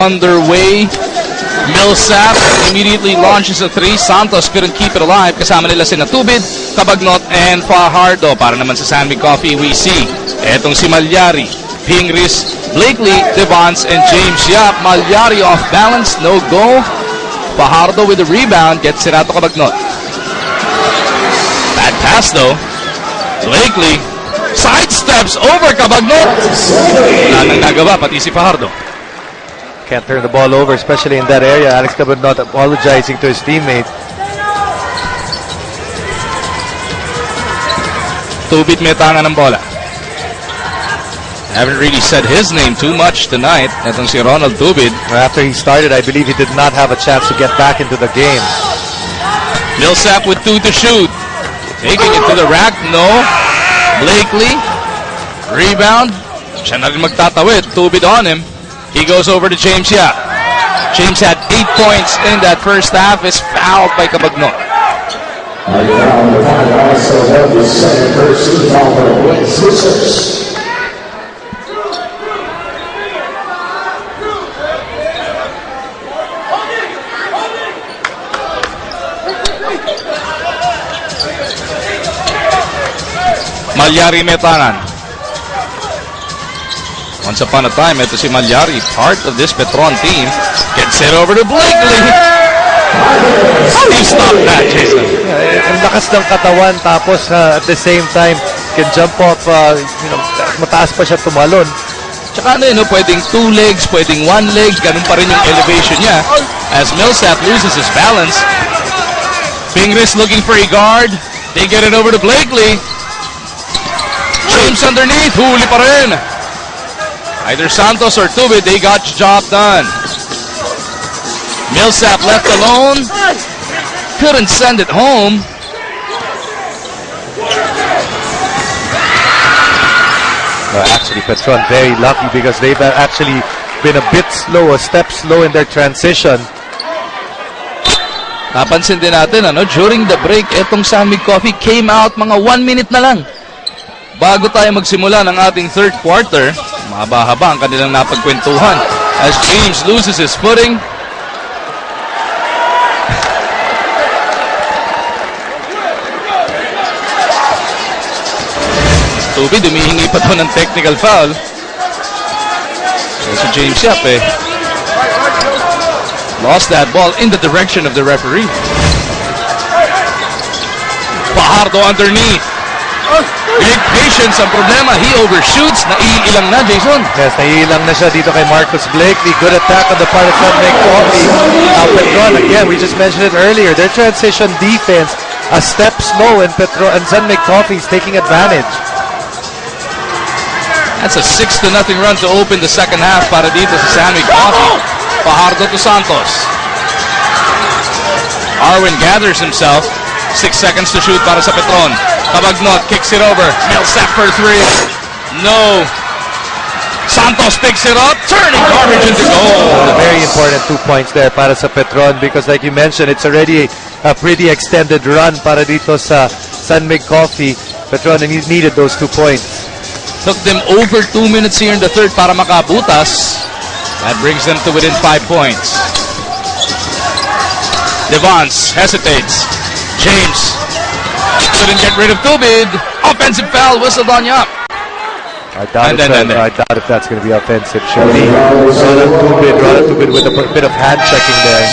underway. Millsap immediately launches a three. Santos couldn't keep it alive. Kasama nila sina Tubid, Cabagnot, and Fajardo. Para naman sa San Mig Coffee, we see etong si Malyari, Pingris, Blakely, Devance, and James Yap. Malyari off balance, no go. Fajardo with the rebound, gets it out to Cabagnot. Bad pass though. Blakely sidesteps over Cabagnot. Wala nang nagawa, pati si Fajardo. Can't turn the ball over, especially in that area. Alex Cabagnot apologizing to his teammate. Tubit may tanga ng bola. Haven't really said his name too much tonight. Itong si Ronald Tubid. After he started, I believe he did not have a chance to get back into the game. Millsap with 2 to shoot. Taking it to the rack. No. Blakely. Rebound. Siya na rin magtatawid. Tubid on him. He goes over to James Yap. James had 8 points in that first half. Is fouled by Cabagnot. Malyari Metanan. Once upon a time, ito si Malyari, part of this Petron team. Gets it over to Blakely. How do you stop that, Jason? Ang lakas ng katawan, tapos at the same time, can jump off, mataas pa siya tumalon. Tsaka pwedeng 2 legs, pwedeng 1 leg, ganun pa rin yung elevation niya. As Millsap loses his balance. Pingris looking for a guard. They get it over to Blakely. James underneath, huli pa rin. Either Santos or Tubid, they got the job done. Millsap left alone. Couldn't send it home. Actually, Petron very lucky because they've actually been a bit slow, a step slow in their transition. Napansin din natin, during the break, etong San Mig Coffee came out mga 1 minute na lang. Bago tayo magsimula ng ating third quarter, mahaba-haba ang kanilang napagkwentuhan. As James loses his footing. Tubid, humihingi pa to ng technical foul. Si James Yap lost that ball in the direction of the referee. Fajardo underneath. Big patience ang problema. He overshoots. Naiilang na, Jason. Yes, naiilang na siya dito kay Marcus Blakely. Good attack on the part of San Mig Coffee. Petron, again, we just mentioned it earlier. Their transition defense, a step slow, and San Mig Coffee is taking advantage. That's a 6-0 run to open the second half para dito sa San Mig Coffee. Fajardo to Santos. Arwin gathers himself. 6 seconds to shoot para sa Petron. Cabagnot kicks it over. Millsap for 3. No. Santos picks it up. Turning garbage into goal. Very important 2 points there para sa Petron because like you mentioned, it's already a pretty extended run para dito sa San Mig Coffee. Petron needed those 2 points. Took them over 2 minutes here in the third para makabutas. That brings them to within 5 points. Devance hesitates. James couldn't get rid of Tubid. Offensive foul whistled on Yap. I doubt if that's going to be offensive. Surely Ronald Tubid with a bit of hand checking there.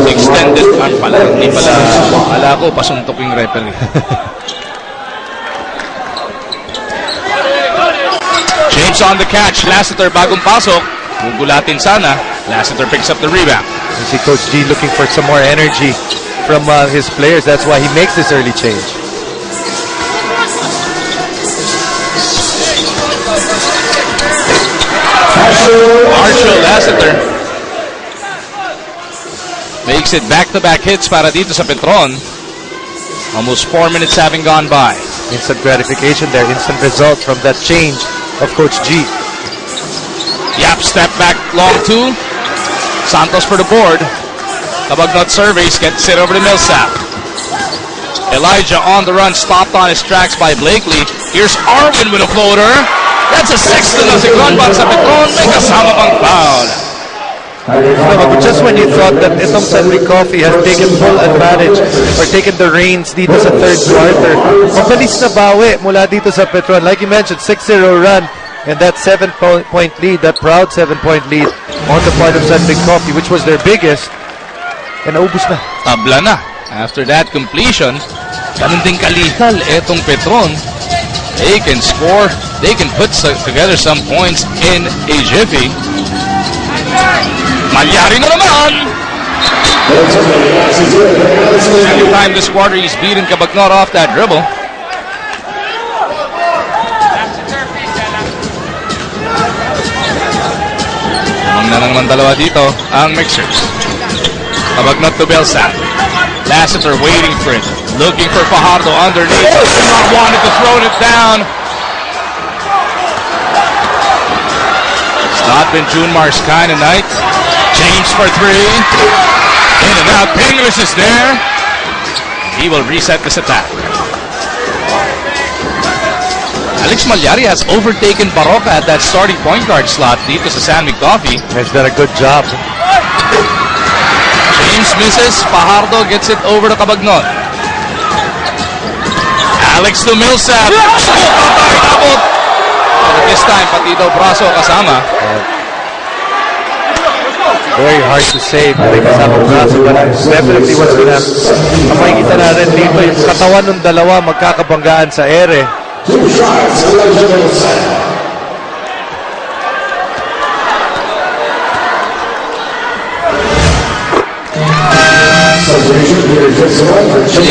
Extended arm pala. Hindi pala. Akala ko pasuntok yung referee. James on the catch. Lassiter bagong pasok. Gugulatin sana. Lassiter picks up the rebound. You see Coach G looking for some more energy from his players. That's why he makes this early change. Marshall Lassiter makes it back-to-back hits para dito sa Petron. Almost 4 minutes having gone by. Instant gratification there. Instant result from that change of Coach G. Yap step back long 2. Santos for the board. Cabagnot surveys, gets it over to Millsap. Elijah on the run, stopped on his tracks by Blakely. Here's Arwin with a floater. That's a 6-0 run para sa Petron. May kasama pang foul. No, but just when you thought that itong Sandy Coffee has taken full advantage or taken the reins dito sa third quarter, mabilis na bawi mula dito sa Petron. Like you mentioned, 6-0 run and that 7-point lead, that proud 7-point lead on the part of Sandy Coffee, which was their biggest, and naubos na. Tabla na. After that completion, ganun din kalihal etong Petron. They can score, they can put together some points in a jiffy. Malyari na naman! Second time this quarter he's beaten Cabagnot off that dribble. Ang na naman dalawa dito ang mixers. Cabagnot to Belsa. Lassiter waiting for it. Looking for Fajardo underneath. Not wanted to throw it down. It's not been Junmar's kind of night. James for three. In and out. Pingris is there. He will reset this attack. Alex Malyari has overtaken Baroka at that starting point guard slot dito sa San Mig Coffee. He's done a good job. James misses. Fajardo gets it over to Cabagnot. Alex to Millsap. This time, pati daw braso kasama. Very hard to say, may kasama braso, but definitely what's gonna ang makikita natin dito, yung katawan ng dalawa magkakabanggaan sa ere. You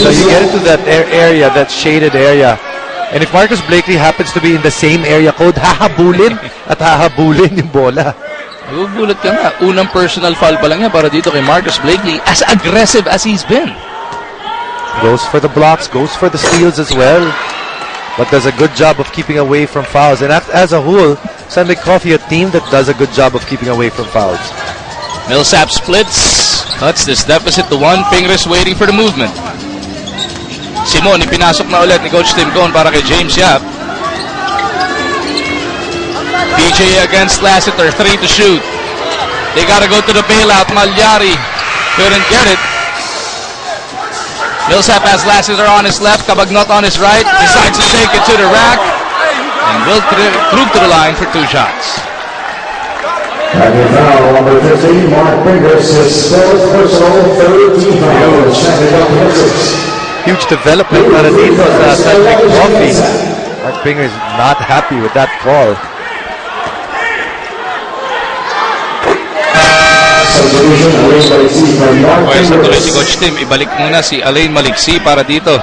know, you get into that area, that shaded area, and if Marcus Blakely happens to be in the same area code, hahabulin at hahabulin yung bola. Gugulat ka nga. Unang personal foul pa lang yan para dito kay Marcus Blakely, as aggressive as he's been. Goes for the blocks, goes for the steals as well, but does a good job of keeping away from fouls. And as a whole, San Mig Coffee, a team that does a good job of keeping away from fouls. Millsap splits. Cuts this deficit to one. Pingris waiting for the movement. Simon, ipinasok na ulit ni Coach Tim Cone para kay James Yap. PJ against Lassiter. 3 to shoot. They gotta go to the bailout. Malyari couldn't get it. Millsap has Lassiter on his left. Cabagnot on his right. Decides to take it to the rack. And will through to the line for 2 shots. And now, number 15, Mark Pingris, his fourth personal, third team foul. Huge development para dito sa San Mig Coffee. Mark Pingris not happy with that call. Pwes na tuloy si Coach Tim. Ibalik muna si Alain Maliksi para dito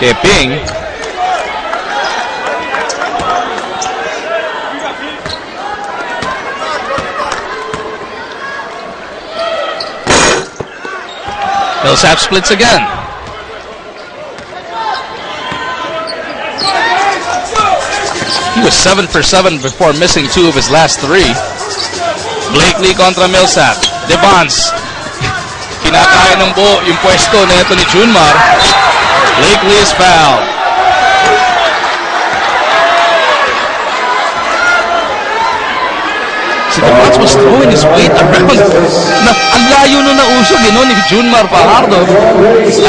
kay Ping. Millsap splits again. He was 7 for 7 before missing 2 of his last 3. Blakely kontra Millsap. Devance. Kinakaya ng buo yung pwesto na ito ni Junmar. Blakely is fouled. Si Devance was throwing his weight around. Ang layo na nausog ni Junmar Fajardo.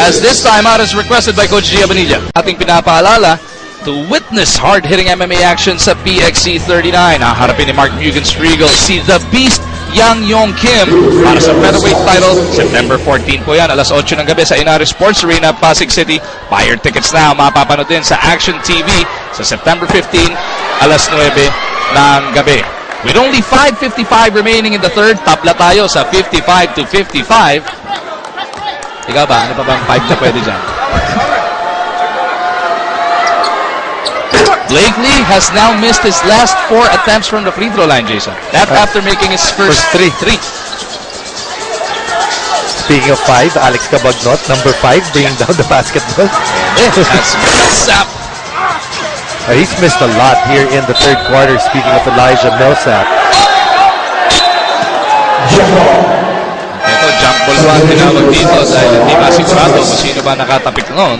As this time out is requested by Coach Gia Bonilla. Ating pinapaalala to witness hard-hitting MMA action sa PXC 39. Haharapin ni Mark Mugen-Striegel si The Beast Yang Yong Kim para sa featherweight title. September 14 po yan, alas 8 ng gabi sa Inari Sports Arena, Pasig City. Buy your tickets now. Mapapanood din sa Action TV sa September 15, alas 9 ng gabi. With only 5:55 remaining in the third, tabla tayo sa 55 to 55. Ikaw ba? Ano pa bang 5 na pwede dyan? Blakely has now missed his last 4 attempts from the free throw line, Jason. That after making his first 3. Speaking of 5, Alex Cabagnot, number 5, bringing down the basketball. That's Millsap. He's missed a lot here in the third quarter, speaking of Elijah Millsap. Ito, jump ball ba ang tinawag dito dahil hindi masigurado kung sino ba nakatapik noon.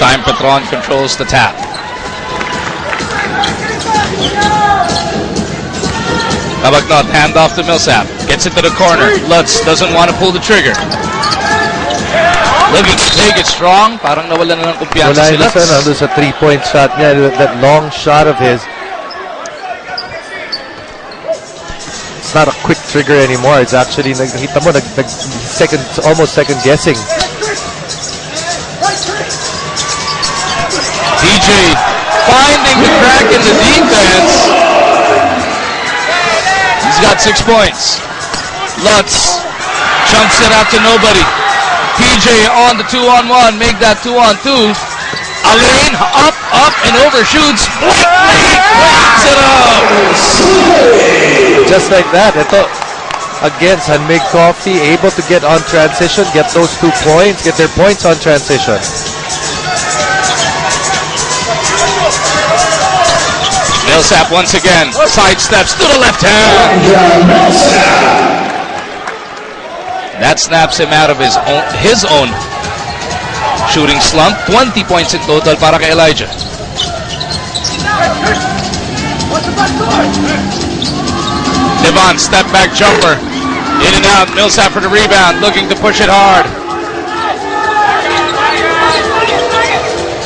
time, Petron controls the tap. Kabagnot, hand off to Millsap. Gets it to the corner. Lutz doesn't want to pull the trigger. Looking to take it strong. Parang nawala na ng kumpiyansa si Lutz. Wala na sa 3-point shot niya. That long shot of his. It's not a quick trigger anymore. It's actually, nakita mo, almost second guessing. DJ finding the crack in the defense. He's got 6 points. Lutz jumps it out to nobody. PJ on the 2-on-1. Make that 2-on-2. Alain up, and overshoots. Cleans it up. Just like that. Ito, again, San Mig Coffee able to get on transition, get those 2 points, get their points on transition. Millsap once again sidesteps to the left hand. That snaps him out of his own shooting slump. 20 points in total para kay Elijah. Devon, step back jumper. In and out. Millsap for the rebound, looking to push it hard.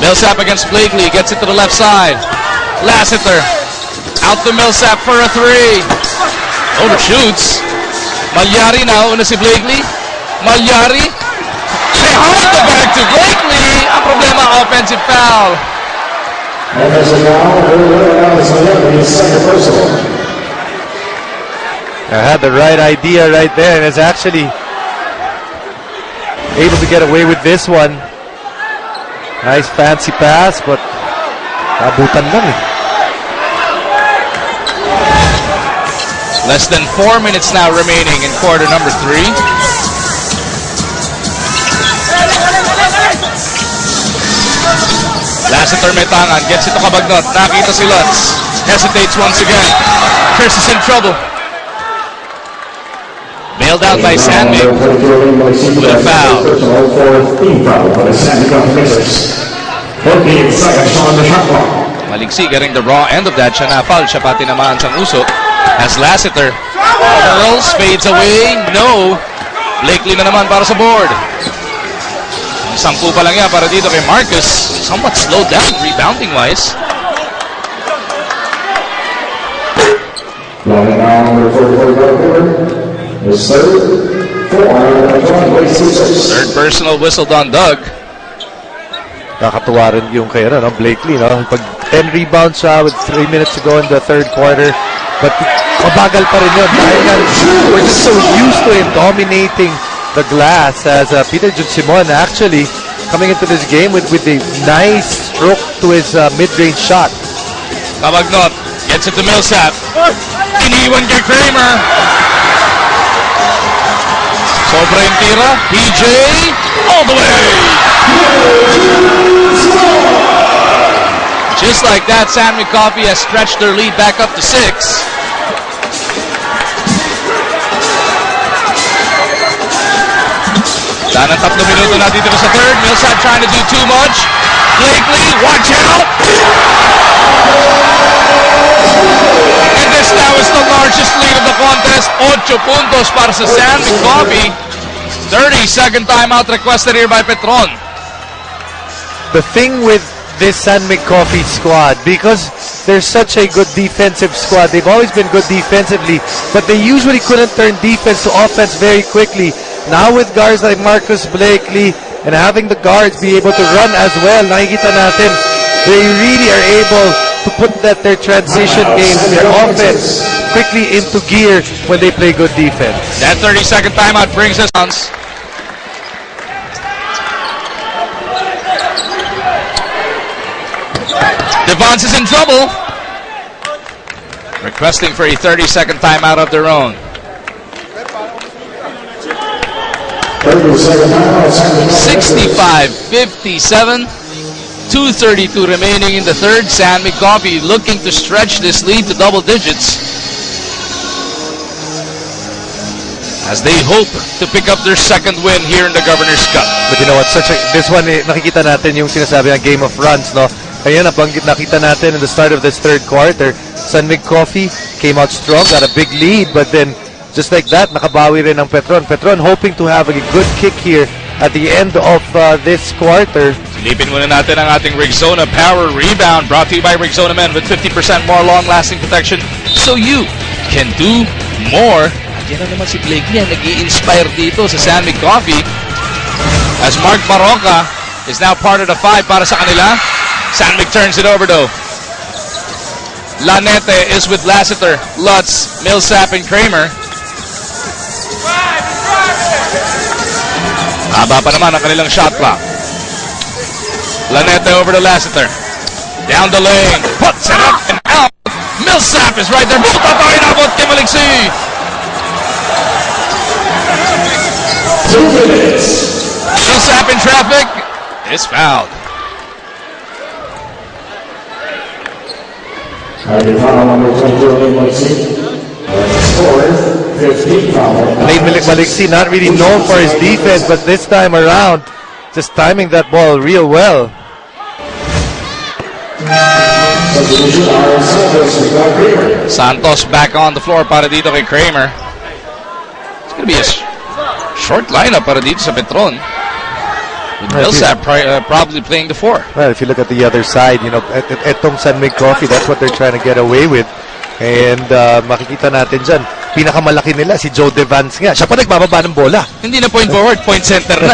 Millsap against Blakely, gets it to the left side. Lassiter, out to Millsap for a 3. Overshoots. Malyari now, una si Blakely. Malyari. Behind the back to Blakely. Ang problema, offensive foul. Offensive foul, second personal. I had the right idea right there, and is actually able to get away with this one. Nice fancy pass, but abutan lang eh. Less than 4 minutes now remaining in quarter number 3. Lassiter may tangan, gets it to Kabagnot. Nakita si Lutz. Hesitates once again. Chris is in trouble. Bailed out by Sandvik with a foul. Maliksi getting the raw end of that. Siya na-foul. Siya pati naman sa uso. As Lassiter curls, fades away. No. Blakely na naman para sa board. Ang 10 pa lang yan para dito kay Marcus. Somewhat slowed down rebounding-wise. Third personal whistled on Doug. Nakatuwa rin yung kay Blakely, no? Pag 10 rebounds siya with 3 minutes to go in the third quarter. But mabagal pa rin yun. We're just so used to him dominating the glass as Peter Jun Simon actually coming into this game with a nice stroke to his mid-range shot. Kabagnot gets it to Millsap. Iniwan kay Kramer. Sobra yung tira. PJ all the way. Just like that, San Mig Coffee has stretched their lead back up to 6. Daan ng 3 minuto na dito sa third. Millsap trying to do too much. Blakely, watch out! And this now is the largest lead of the contest. 8 puntos para sa San Mig Coffee. 30-second timeout requested here by Petron. The thing with this San Mig Coffee squad, because they're such a good defensive squad, they've always been good defensively, but they usually couldn't turn defense to offense very quickly. Now with guards like Marcus Blakely and having the guards be able to run as well, nakikita natin, they really are able to put their transition game, their offense quickly into gear when they play good defense. That 30-second timeout brings us on. Devons is in trouble. Requesting for a 30-second timeout of their own. 65-57. 2:32 remaining in the third. San Mig Coffee looking to stretch this lead to double digits. as they hope to pick up their second win here in the Governor's Cup. But you know what, this one, nakikita natin yung sinasabi ng game of runs, no? Kaya nakita natin in the start of this third quarter, San Mig Coffee came out strong, got a big lead, but then just like that, nakabawi rin ang Petron. Petron hoping to have a good kick here at the end of this quarter. Silipin muna natin ang ating Rexona Power Rebound, brought to you by Rexona Men with 50% more long-lasting protection so you can do more. Yan na naman si Blake niya, nag-i-inspire dito sa San Mig Coffee. As Mark Baroca is now part of the 5 para sa kanila. San Mig turns it over though. Lanete is with Lassiter, Lutz, Millsap, and Kramer. Haba pa naman ang kanilang shot clock. Lanete over to Lassiter. Down the lane, puts it up and out. Millsap is right there. Buta pa inabot kay Maliksi. 2 minutes. Millsap in traffic is fouled. Foul number 20, Maliksi. Scores 15 foul. Maliksi not really known for his defense, but this time around, just timing that ball real well. Santos back on the floor para dito kay Kramer. It's gonna be a short lineup para dito sa Petron. Millsap probably playing the 4. Well, if you look at the other side, you know, etong San Mig Coffee, that's what they're trying to get away with. And makikita natin dyan, pinakamalaki nila si Joe Devance nga. Siya pa nagbababa ng bola. Hindi na point forward, point center na.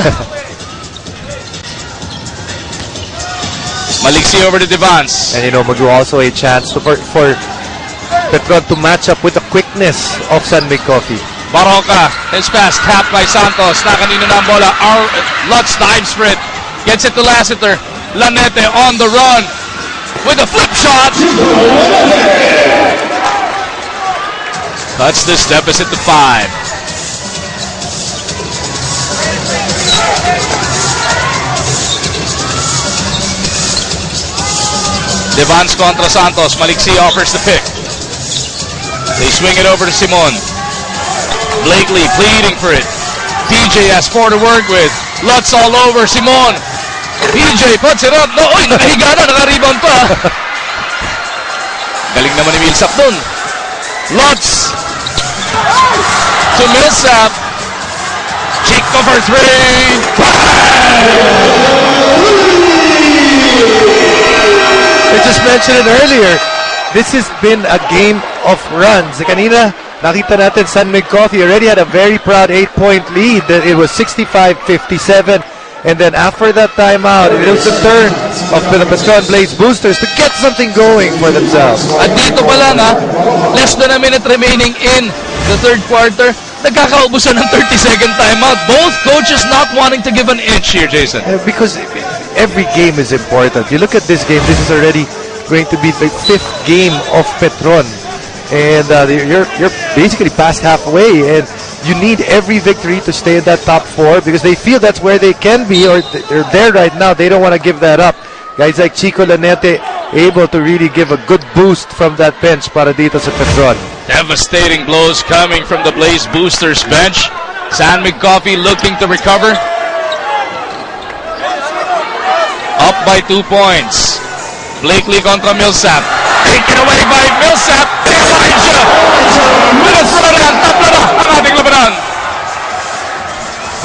Maliksi over to Devance. And you know, Magoo also a chance for Petron to match up with the quickness of San Mig Coffee. Baroca is pass, tapped by Santos. Na kanina na ang bola. Lutz dives for it. Gets it to Lassiter. Lanete on the run with a flip shot. Cuts this deficit to 5. Devance contra Santos. Maliksi offers the pick. They swing it over to Simon. Blakely pleading for it. PJ has 4 to work with. Lutz all over Simon. PJ puts it up. No, oy, nakahiga na, naka-rebound pa. Galing naman ni Millsap dun. Lutz to Millsap. Chico for 3. I just mentioned it earlier. This has been a game of runs. Kanina, nakita natin San Mig Coffee already had a very proud 8-point lead. It was 65-57. And then after that timeout, it was the turn of the Petron Blaze Boosters to get something going for themselves. At dito pa lang less than a minute remaining in the third quarter, nagkakaubusan ng 30-second timeout. Both coaches not wanting to give an inch here, Jason. Because every game is important. You look at this game, this is already going to be the 5th game of Petron. And you're basically past halfway, and you need every victory to stay in that top 4 because they feel that's where they can be, or they're there right now. They don't want to give that up. Guys like Chico Lanete able to really give a good boost from that bench para dito sa Petron. Devastating blows coming from the Blaze Boosters bench. San Mig Coffee looking to recover. Up by 2 points. Blakely contra Millsap. Taken away by Millsap. Elijah! Minnesota, tapla na ang ating labanan.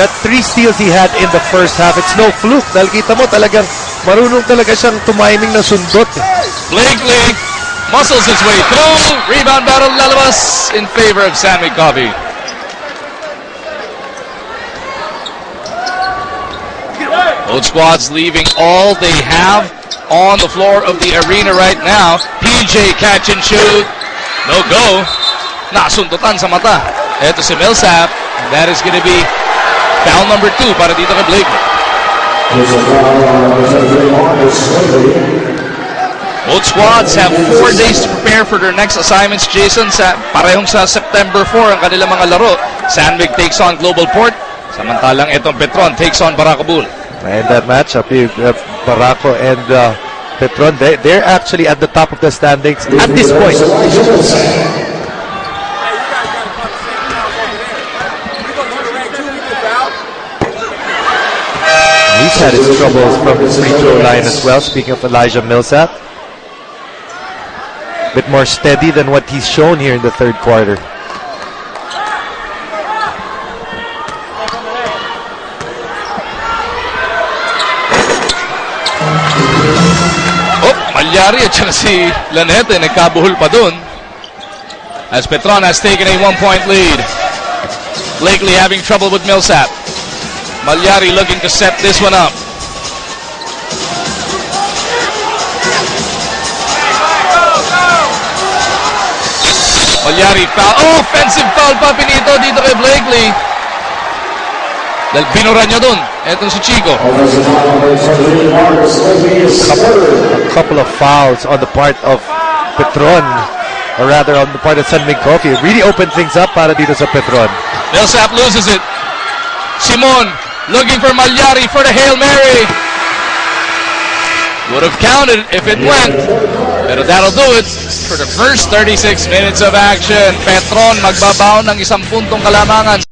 That 3 steals he had in the first half, it's no fluke. Dahil kita mo talagang marunong talaga siyang tumiming ng sundot. Blakely muscles his way through. Rebound battle lalabas in favor of San Mig Coffee. Both squads leaving all they have on the floor of the arena right now. PJ catch and shoot. No go. Nasundutan sa mata. Ito si Millsap. That is going to be foul number 2 para dito kay Blakely. Both squads have 4 days to prepare for their next assignments, Jason. Parehong sa September 4 ang kanilang mga laro. San Mig takes on Global Port. Samantalang itong Petron takes on Barako Bull. And that matchup, Barako and Petron, they're actually at the top of the standings at this point. He's had his troubles from the free throw line as well. Speaking of Elijah Millsap, bit more steady than what he's shown here in the third quarter. Malyari at saka si Lanete nagkabuhol pa dun. As Petron has taken a 1-point lead. Blakely having trouble with Millsap. Malyari looking to set this one up. Malyari foul. Oh, offensive foul pa pinito dito kay Blakely. Dahil binura niya dun. Etong si Chico. A couple of fouls on the part of Petron, or rather on the part of San Mig Coffee. It really opened things up para dito sa Petron. Millsap loses it. Simon looking for Malyari for the Hail Mary. Would have counted if it went. Pero that'll do it for the first 36 minutes of action. Petron magbabaon ng 1 puntong kalamangan.